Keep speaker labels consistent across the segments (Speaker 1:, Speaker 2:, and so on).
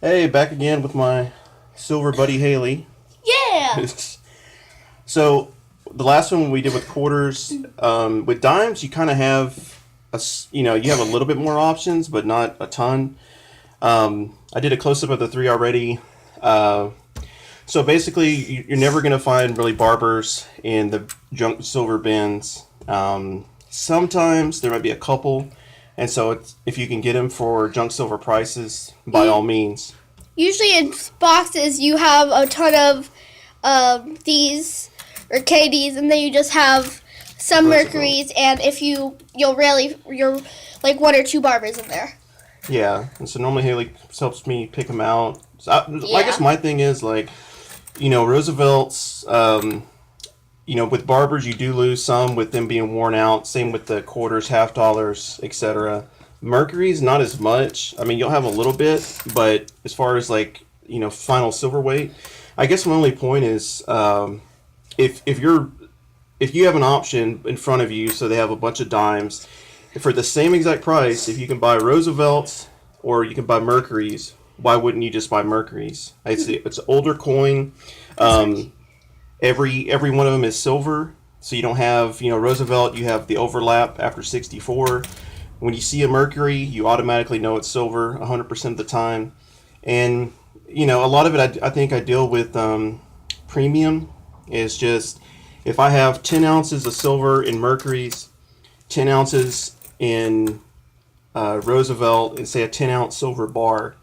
Speaker 1: Hey, back again with my silver buddy Haley.
Speaker 2: Yeah.
Speaker 1: So, the last one we did with quarters, with dimes, you kind of have you have a little bit more options, but not a ton. I did a close up of the three already. Uh, so basically, you're never going to find really barbers in the junk silver bins. Sometimes there might be a couple, and so if you can get them for junk silver prices, by all means.
Speaker 2: Usually in boxes you have a ton of these or KDs, and then you just have some
Speaker 1: Roosevelt.
Speaker 2: Mercuries, and if you're like one or two Barbers in there.
Speaker 1: Yeah, and so normally Haley helps me pick them out. So I guess
Speaker 2: Yeah.
Speaker 1: my thing is like, Roosevelt's. With barbers you do lose some with them being worn out. Same with the quarters, half dollars, etc. Mercury's not as much. I mean, you'll have a little bit, but as far as like final silver weight, I guess my only point is if you have an option in front of you, so they have a bunch of dimes for the same exact price. If you can buy Roosevelt's or you can buy Mercury's, why wouldn't you just buy Mercury's? It's an older coin. Um, every one of them is silver, so you don't have Roosevelt. You have the overlap after 64. When you see a Mercury, you automatically know it's silver 100% of the time, and a lot of it I think I deal with premium. Is just if I have 10 ounces of silver in Mercury's, 10 ounces in Roosevelt, and say a 10-ounce silver bar,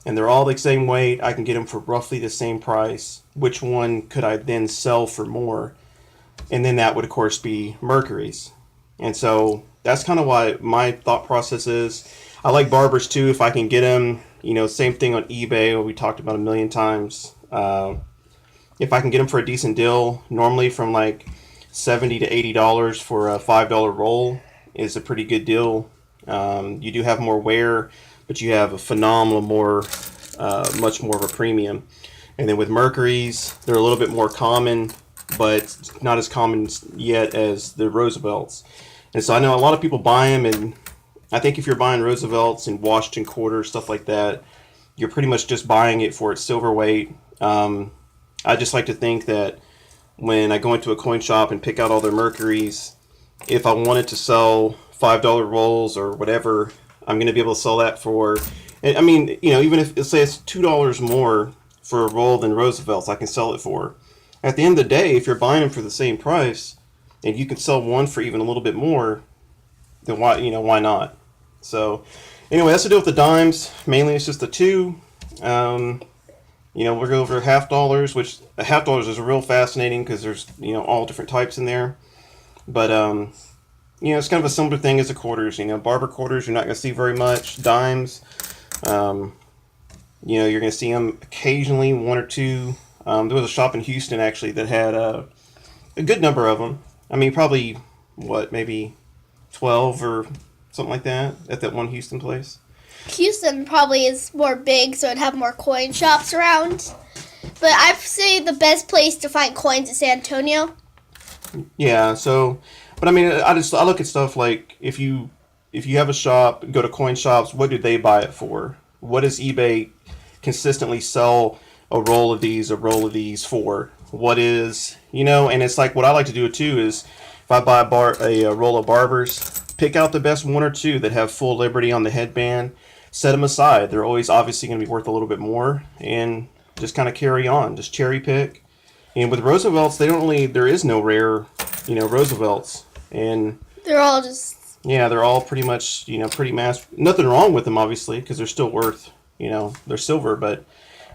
Speaker 1: and they're all the same weight, I can get them for roughly the same price. Which one could I then sell for more? And then that would, of course, be Mercury's. And so that's kind of why my thought process is. I like barbers too if I can get them. Same thing on eBay. We talked about a million times. If I can get them for a decent deal, normally from like $70 to $80 for a $5 roll is a pretty good deal. You do have more wear, but you have a phenomenal much more of a premium. And then with Mercury's, they're a little bit more common, but not as common yet as the Roosevelts. And so I know a lot of people buy them, and I think if you're buying Roosevelts and Washington quarters, stuff like that, you're pretty much just buying it for its silver weight. I just like to think that when I go into a coin shop and pick out all their Mercuries, if I wanted to sell $5 rolls or whatever, I'm going to be able to sell that for. I mean, even if say it's $2 more for a roll than Roosevelt's, I can sell it for. At the end of the day, if you're buying them for the same price, and you can sell one for even a little bit more, then why not? So, anyway, that's to do with the dimes. Mainly, it's just the two. We'll go over half dollars, which half dollars is real fascinating because there's all different types in there. But it's kind of a similar thing as the quarters. Barber quarters you're not going to see very much. Dimes, you're going to see them occasionally, one or two. There was a shop in Houston actually that had a good number of them. I mean, probably maybe 12 or something like that at that one Houston place.
Speaker 2: Houston probably is more big, so it'd have more coin shops around. But I'd say the best place to find coins is San Antonio.
Speaker 1: Yeah. So, but I mean, I look at stuff like if you have a shop, go to coin shops. What do they buy it for? What does eBay consistently sell a roll of these for? What is And it's like what I like to do too is if I buy a roll of Barbers, pick out the best one or two that have full Liberty on the headband, set them aside. They're always obviously going to be worth a little bit more, and just kind of carry on, just cherry pick. And with Roosevelts, there is no rare, Roosevelts, and
Speaker 2: They're all just
Speaker 1: yeah, they're all pretty much, pretty mass. Nothing wrong with them, obviously, because they're still worth, they're silver. But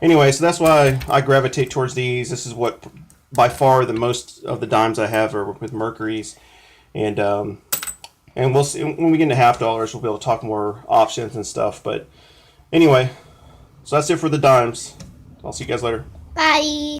Speaker 1: anyway, so that's why I gravitate towards these. This is what, by far, the most of the dimes I have are with Mercury's, and we'll see when we get into half dollars. We'll be able to talk more options and stuff. But anyway, so that's it for the dimes. I'll see you guys later.
Speaker 2: bye.